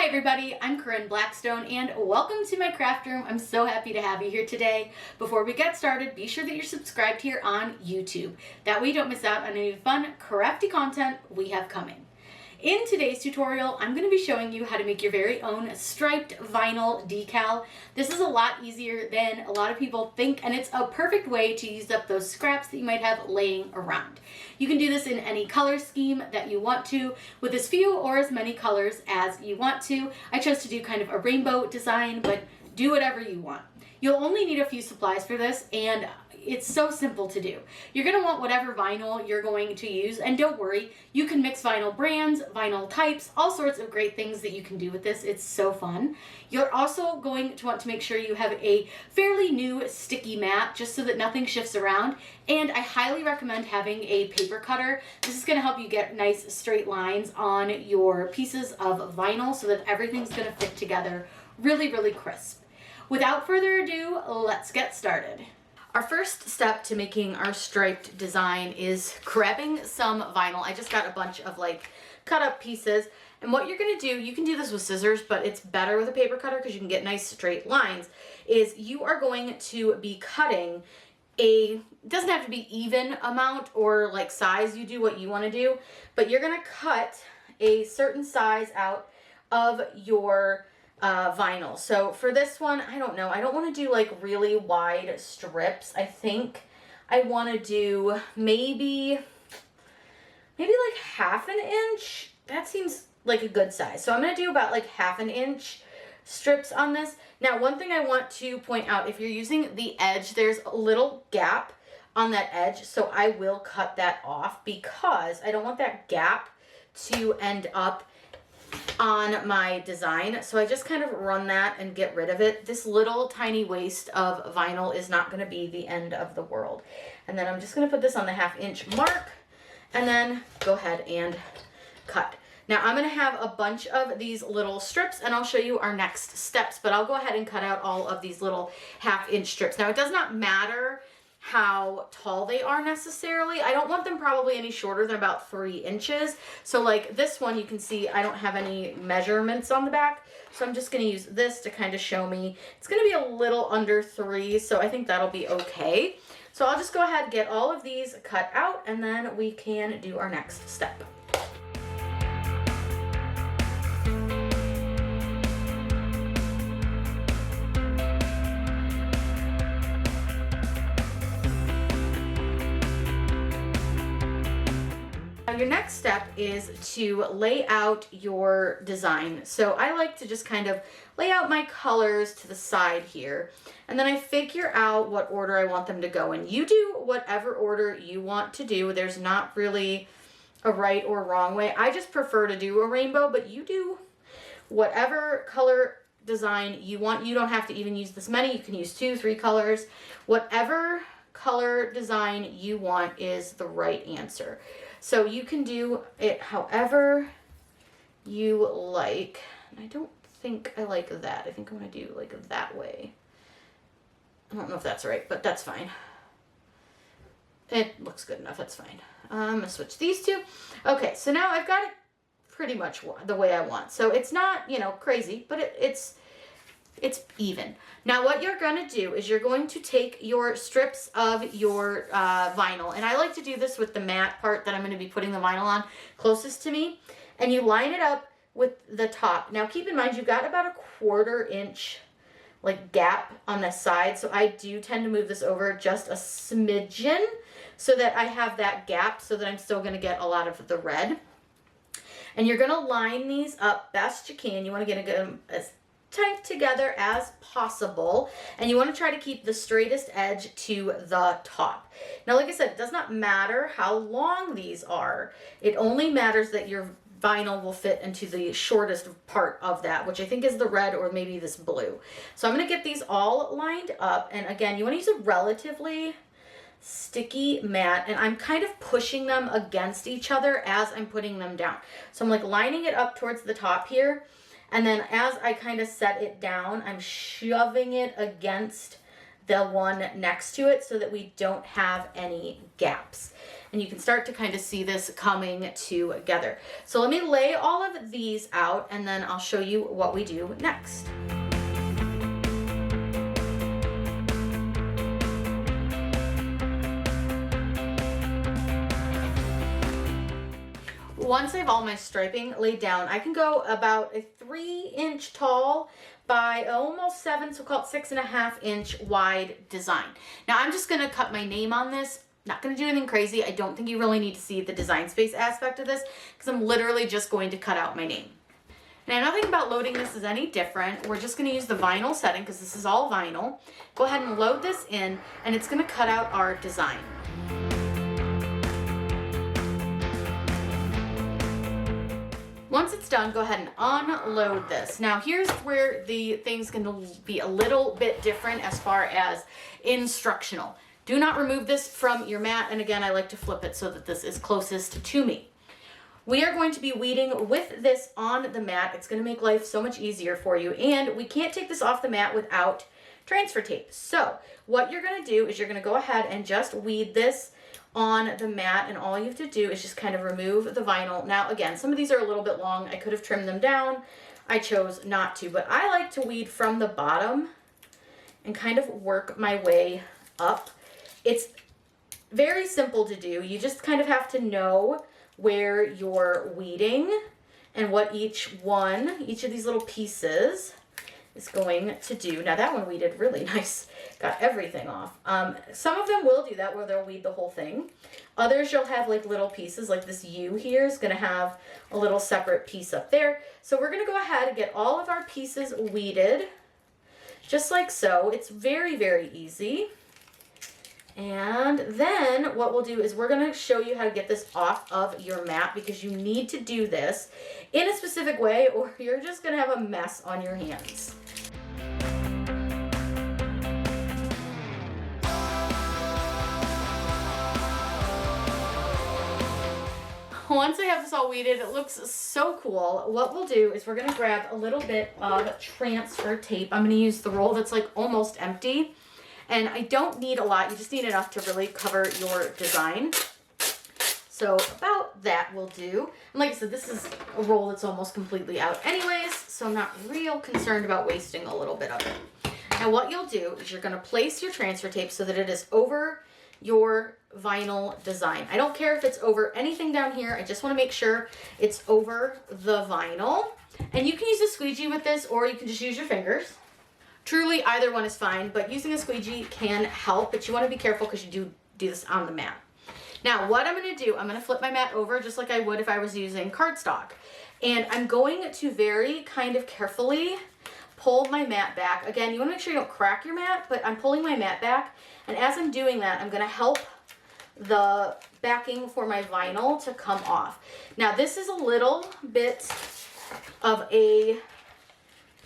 Hi everybody, I'm Corinne Blackstone and welcome to my craft room. I'm so happy to have you here today. Before we get started, be sure that you're subscribed here on YouTube. That way you don't miss out on any fun, crafty content we have coming. In today's tutorial, I'm going to be showing you how to make your very own striped vinyl decal. This is a lot easier than a lot of people think, and it's a perfect way to use up those scraps that you might have laying around. You can do this in any color scheme that you want to, with as few or as many colors as you want to. I chose to do kind of a rainbow design, but do whatever you want. You'll only need a few supplies for this, and it's so simple to do. You're going to want whatever vinyl you're going to use, and don't worry, you can mix vinyl brands, vinyl types, all sorts of great things that you can do with this. It's so fun. You're also going to want to make sure you have a fairly new sticky mat, just so that nothing shifts around, and I highly recommend having a paper cutter. This is going to help you get nice straight lines on your pieces of vinyl so that everything's going to fit together really, really crisp. Without further ado, let's get started. Our first step to making our striped design is grabbing some vinyl. I just got a bunch of cut up pieces. And what you're gonna do, you can do this with scissors, but it's better with a paper cutter because you can get nice straight lines, is you are going to be cutting it doesn't have to be even amount or size, you do what you wanna do, but you're gonna cut a certain size out of your vinyl. So for this one, I don't know. I don't want to do really wide strips. I think I want to do maybe half an inch. That seems like a good size. So I'm going to do about half an inch strips on this. Now, one thing I want to point out, if you're using the edge, there's a little gap on that edge. So I will cut that off because I don't want that gap to end up on my design. So I just kind of run that and get rid of it. This little tiny waste of vinyl is not going to be the end of the world. And then I'm just going to put this on the half-inch mark and then go ahead and cut. Now I'm going to have a bunch of these little strips and I'll show you our next steps, but I'll go ahead and cut out all of these little half-inch strips. Now it does not matter how tall they are necessarily. I don't want them probably any shorter than about 3 inches. So this one, you can see I don't have any measurements on the back. So I'm just gonna use this to kind of show me. It's gonna be a little under 3, so I think that'll be okay. So I'll just go ahead and get all of these cut out and then we can do our next step. Your next step is to lay out your design. So I like to just kind of lay out my colors to the side here, and then I figure out what order I want them to go in. You do whatever order you want to do. There's not really a right or wrong way. I just prefer to do a rainbow, but you do whatever color design you want. You don't have to even use this many. You can use 2, 3 colors. Whatever color design you want is the right answer. So you can do it however you like. And I don't think I like that. I think I'm going to do that way. I don't know if that's right, but that's fine. It looks good enough. That's fine. I'm going to switch these two. Okay, so now I've got it pretty much the way I want. So it's not, crazy, but it's even. Now what you're going to do is you're going to take your strips of your vinyl, and I like to do this with the matte part that I'm going to be putting the vinyl on closest to me, and you line it up with the top. Now keep in mind you've got about a 1/4 inch gap on the side, so I do tend to move this over just a smidgen so that I have that gap so that I'm still going to get a lot of the red. And you're going to line these up best you can. You want to get them as tight together as possible, and you want to try to keep the straightest edge to the top. Now, like I said, it does not matter how long these are. It only matters that your vinyl will fit into the shortest part of that, which I think is the red or maybe this blue. So I'm going to get these all lined up, and again, you want to use a relatively sticky mat, and I'm kind of pushing them against each other as I'm putting them down. So I'm lining it up towards the top here, and then as I kind of set it down, I'm shoving it against the one next to it so that we don't have any gaps. and you can start to kind of see this coming together. So let me lay all of these out, and then I'll show you what we do next. Once I have all my striping laid down, I can go about a 3-inch tall by almost 7, so call it 6.5-inch wide design. Now I'm just gonna cut my name on this. Not gonna do anything crazy. I don't think you really need to see the design space aspect of this because I'm literally just going to cut out my name. Now nothing about loading this is any different. We're just gonna use the vinyl setting because this is all vinyl. Go ahead and load this in, and it's gonna cut out our design. Once it's done, go ahead and unload this. Now here's where the thing's gonna be a little bit different as far as instructional. Do not remove this from your mat, and again, I like to flip it so that this is closest to me. We are going to be weeding with this on the mat. It's gonna make life so much easier for you, and we can't take this off the mat without transfer tape. So what you're gonna do is you're gonna go ahead and just weed this on the mat, and all you have to do is just kind of remove the vinyl. Now again, some of these are a little bit long. I could have trimmed them down. I chose not to, but I like to weed from the bottom and kind of work my way up. It's very simple to do. You just kind of have to know where you're weeding and what each of these little pieces is going to do. Now that one weeded really nice. Got everything off. Some of them will do that where they'll weed the whole thing. Others you'll have like little pieces, like this U here is going to have a little separate piece up there. So we're going to go ahead and get all of our pieces weeded just like so. It's very, very easy. And then what we'll do is we're going to show you how to get this off of your mat, because you need to do this in a specific way or you're just going to have a mess on your hands. Once I have this all weeded, it looks so cool. What we'll do is we're going to grab a little bit of transfer tape. I'm going to use the roll that's like almost empty. And I don't need a lot. You just need enough to really cover your design. So about that will do. And like I said, this is a roll that's almost completely out anyways, so I'm not real concerned about wasting a little bit of it. Now what you'll do is you're going to place your transfer tape so that it is over your vinyl design. I don't care if it's over anything down here. I just want to make sure it's over the vinyl. And you can use a squeegee with this, or you can just use your fingers. Truly, either one is fine, but using a squeegee can help, but you want to be careful because you do this on the mat. Now, what I'm going to do, I'm going to flip my mat over just like I would if I was using cardstock. And I'm going to very kind of carefully pull my mat back. Again, you want to make sure you don't crack your mat, but I'm pulling my mat back. And as I'm doing that, I'm going to help the backing for my vinyl to come off. Now, this is a little bit of a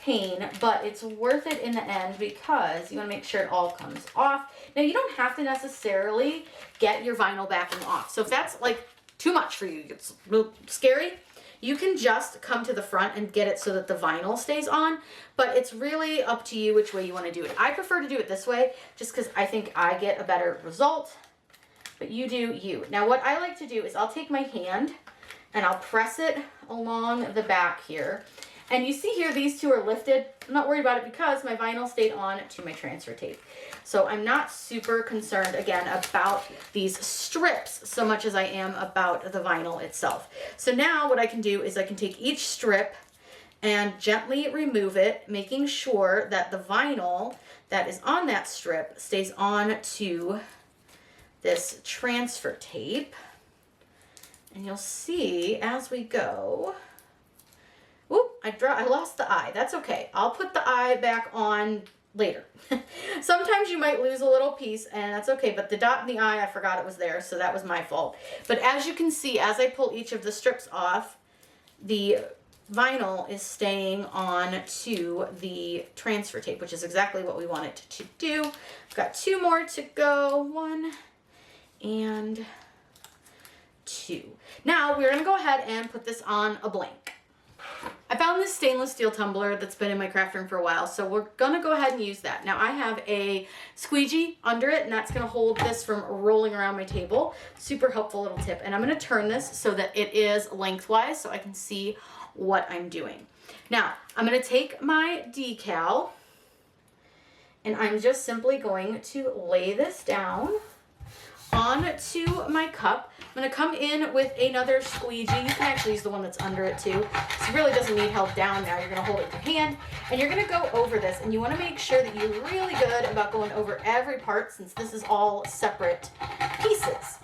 pain, but it's worth it in the end because you want to make sure it all comes off. Now, you don't have to necessarily get your vinyl backing off. So if that's like too much for you, it's a little scary, you can just come to the front and get it so that the vinyl stays on, but it's really up to you which way you want to do it. I prefer to do it this way just because I think I get a better result, but you do you. Now, what I like to do is I'll take my hand and I'll press it along the back here. And you see here, these two are lifted. I'm not worried about it because my vinyl stayed on to my transfer tape. So I'm not super concerned, again, about these strips so much as I am about the vinyl itself. So now what I can do is I can take each strip and gently remove it, making sure that the vinyl that is on that strip stays on to this transfer tape. And you'll see as we go. Whoop, I lost the eye. That's okay. I'll put the eye back on later. Sometimes you might lose a little piece, and that's okay, but the dot in the eye, I forgot it was there, so that was my fault. But as you can see, as I pull each of the strips off, the vinyl is staying on to the transfer tape, which is exactly what we want it to do. I've got 2 more to go. 1 and 2. Now, we're going to go ahead and put this on a blank. I I found this stainless steel tumbler that's been in my craft room for a while, so we're gonna go ahead and use that. Now I have a squeegee under it, and that's gonna hold this from rolling around my table. Super helpful little tip. And I'm gonna turn this so that it is lengthwise so I can see what I'm doing. Now, I'm gonna take my decal, and I'm just simply going to lay this down onto my cup. I'm gonna come in with another squeegee. You can actually use the one that's under it too. So it really doesn't need held down now. You're gonna hold it with your hand, and you're gonna go over this, and you wanna make sure that you're really good about going over every part, since this is all separate pieces.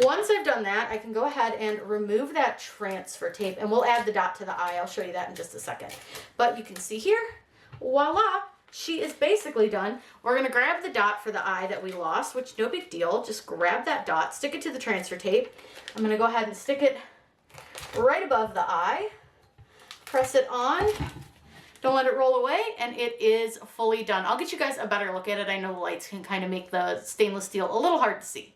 Once I've done that, I can go ahead and remove that transfer tape, and we'll add the dot to the eye. I'll show you that in just a second. But you can see here, voila, she is basically done. We're gonna grab the dot for the eye that we lost, which no big deal. Just grab that dot, stick it to the transfer tape. I'm gonna go ahead and stick it right above the eye. Press it on. Don't let it roll away, and it is fully done. I'll get you guys a better look at it. I know the lights can kind of make the stainless steel a little hard to see.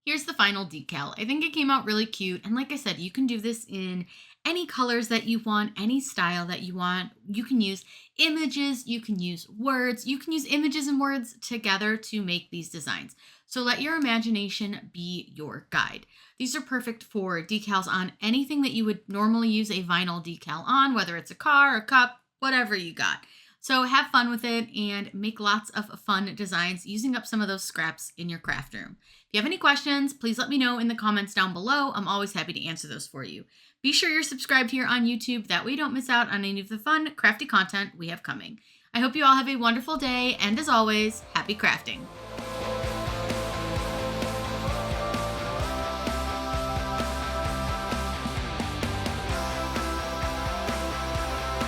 Here's the final decal. I think it came out really cute. And like I said, you can do this in any colors that you want, any style that you want. You can use images, you can use words, you can use images and words together to make these designs. So let your imagination be your guide. These are perfect for decals on anything that you would normally use a vinyl decal on, whether it's a car, a cup, whatever you got. So have fun with it and make lots of fun designs using up some of those scraps in your craft room. If you have any questions, please let me know in the comments down below. I'm always happy to answer those for you. Be sure you're subscribed here on YouTube. That way you don't miss out on any of the fun, crafty content we have coming. I hope you all have a wonderful day, and as always, happy crafting.